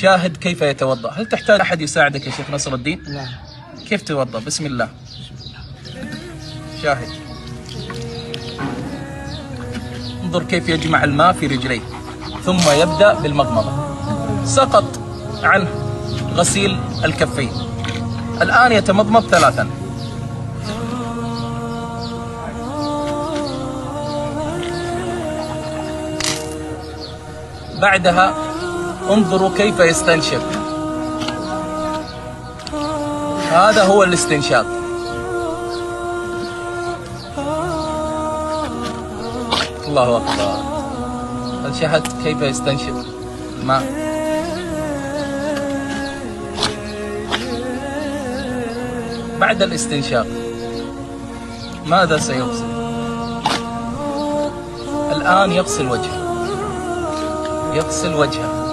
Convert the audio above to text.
شاهد كيف يتوضأ. هل تحتاج أحد يساعدك يا شيخ نصر الدين؟ لا. كيف تتوضأ؟ بسم الله. شاهد، انظر كيف يجمع الماء في رجليه ثم يبدأ بالمضمضة. سقط عنه غسيل الكفين، الآن يتمضمض 3. بعدها انظروا كيف يستنشق، هذا هو الاستنشاق. الله أكبر. هل شاهدت كيف يستنشق الماء؟ بعد الاستنشاق ماذا سيغسل؟ الآن يغسل وجهه، يغسل وجهه.